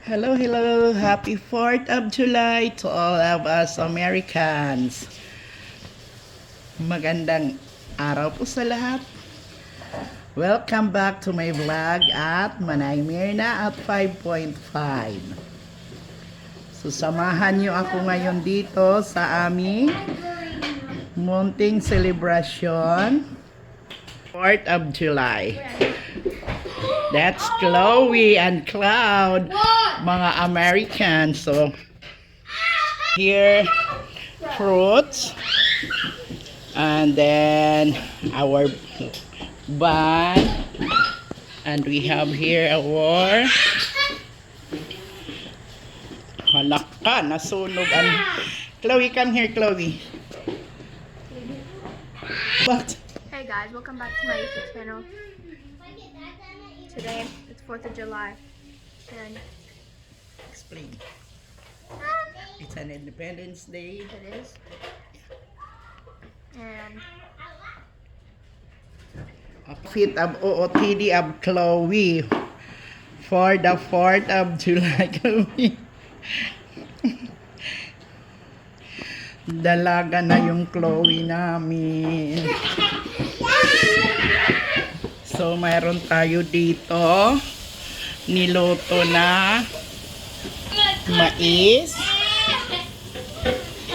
Hello, hello. Happy 4th of July to all of us Americans. Magandang araw po sa lahat. Welcome back to my vlog at Manay Mirna at 5.5. So, samahan niyo ako ngayon dito sa aming munting celebration 4th of July. That's Chloe and Cloud, mga Americans. So, here, fruits. And then, our bun. And we have here our... Halak ka, nasunog. Chloe, come here, Chloe. What? Hey guys, welcome back to my YouTube channel. Today, it's 4th of July, and Explain. It's an Independence Day. it is. And Outfit of OOTD of Chloe for the 4th of July. Chloe. Dalaga na yung Chloe namin. So, mayroon tayo dito niluto na mais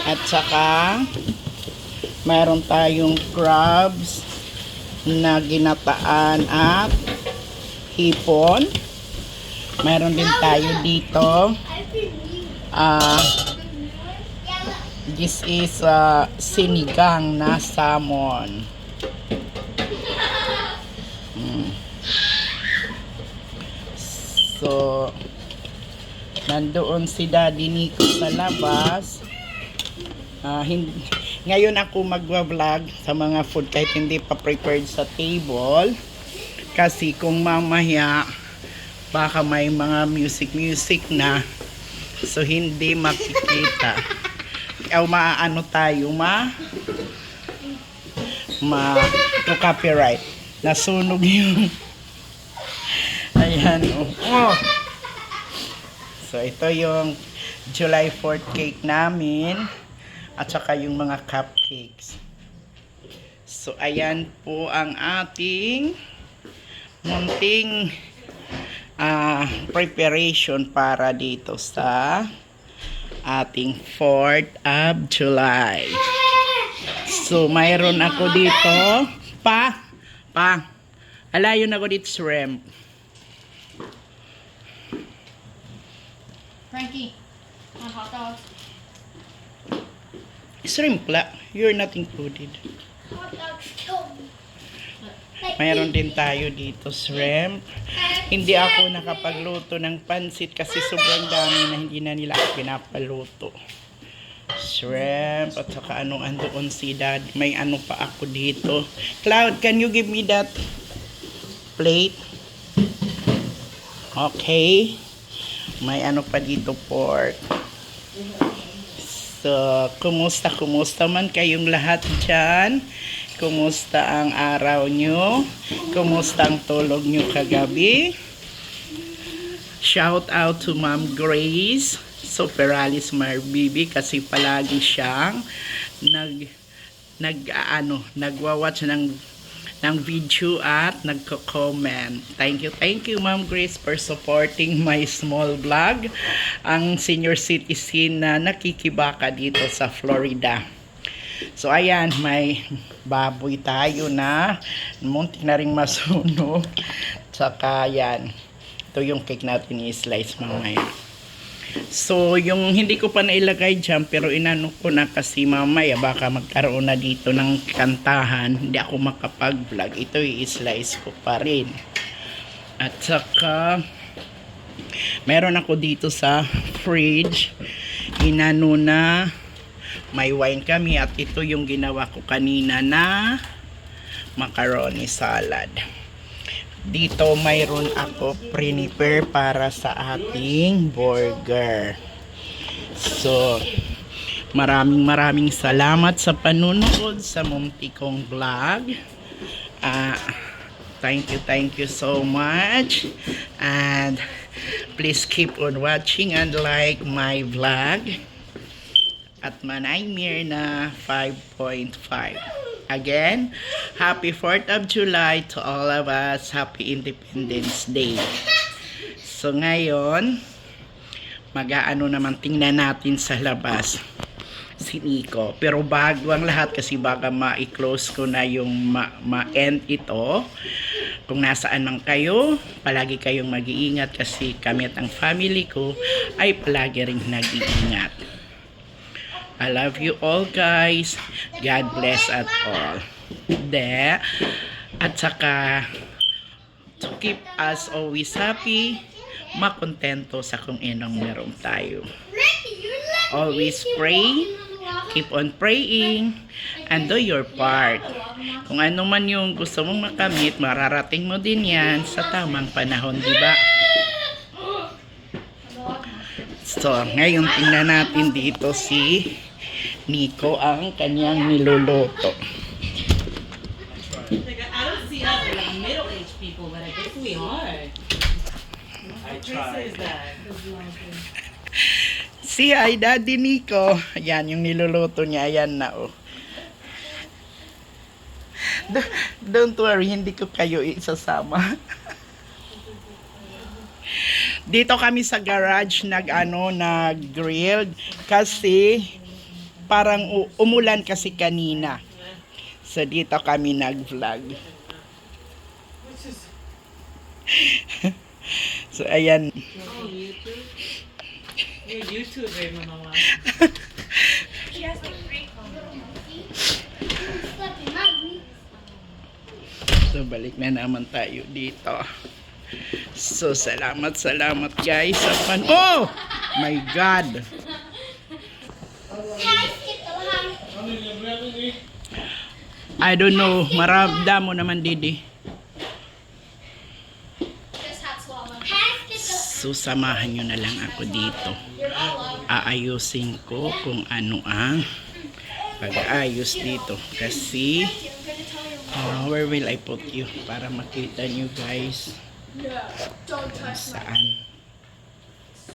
at saka mayroon tayong crabs na ginataan at hipon. Mayroon din tayo dito this is sinigang na salmon. So, nandoon si Daddy Nico sa labas. Ngayon ako magwa-vlog sa mga food kahit hindi pa prepared sa table. Kasi kung mamaya baka may mga music na, so hindi makikita. O maano tayo, to copyright. Nasunog yung ayan, oh. So, ito yung July 4th cake namin. At saka yung mga cupcakes. So, ayan po ang ating munting preparation para dito sa ating 4th of July. So, mayroon ako dito. Alayon ako dito shrimp. Frankie, on hot dogs. Shrimp la. You're not included. Hot dogs. Mayroon din tayo dito shrimp. Hindi ako nakapagluto ng pansit kasi sobrang dami na hindi na nila pinapaluto. Shrimp at saka anong andoon si Dad. May ano pa ako dito. Cloud, can you give me that plate? Okay. May ano pa dito, pork. So, kumusta man kayong lahat dyan? Kumusta ang araw nyo? Kumusta ang tulog nyo kagabi? Shout out to Ma'am Grace Superalis Marbibi kasi palagi siyang nagwa-watch ng video at nagko-comment. Thank you Ma'am Grace for supporting my small vlog, ang senior citizen na nakikibaka dito sa Florida. So ayan, may baboy tayo na muntik na ring masunog. Tsaka yan, ito yung cake natin i-slice mamaya. So, yung hindi ko pa nailagay dyan, pero inano ko na kasi mamaya baka magkaroon na dito ng kantahan. Hindi ako makapag-vlog. Ito i-slice ko pa rin. At saka, meron ako dito sa fridge. Inano na, may wine kami. At ito yung ginawa ko kanina na macaroni salad. Dito mayroon ako prepare para sa ating burger. So, maraming salamat sa panunood sa munti kong vlog. Thank you so much. And Please keep on watching and like my vlog at Manay Mirna 5.5. Again, happy 4th of July to all of us. Happy Independence Day. So ngayon, mag-aano naman, tingnan natin sa labas si Nico. Pero bago ang lahat, kasi baka ma-close ko na yung ma-end ito. Kung nasaan man kayo, palagi kayong mag-iingat kasi kami at ang family ko ay palagi rin nag-iingat. I love you all, guys. God bless at all. At saka, to keep us always happy, makontento sa kung inong meron tayo. Always pray, keep on praying, and do your part. Kung ano man yung gusto mong makamit, mararating mo din yan sa tamang panahon, di ba? So, ngayon tingnan natin dito si Nico ang kanyang niluluto. I don't see us as like middle-aged people, but I guess we are. I tried. Si ay Daddy Nico. Ayan, yung niluluto niya. Ayan na, oh. Don't worry, hindi ko kayo isasama. Dito kami sa garage nag-grill kasi parang umulan kasi kanina. So dito kami nag-vlog. So ayan. Oh, YouTube? You're YouTuber, mama. So balik na naman tayo dito. So salamat guys sa oh my God. I don't know, maramdam mo naman, Didi. So samahan nyo na lang ako dito. Aayusin ko kung ano ang pag-aayos dito. Kasi where will I put you para makita nyo guys kung saan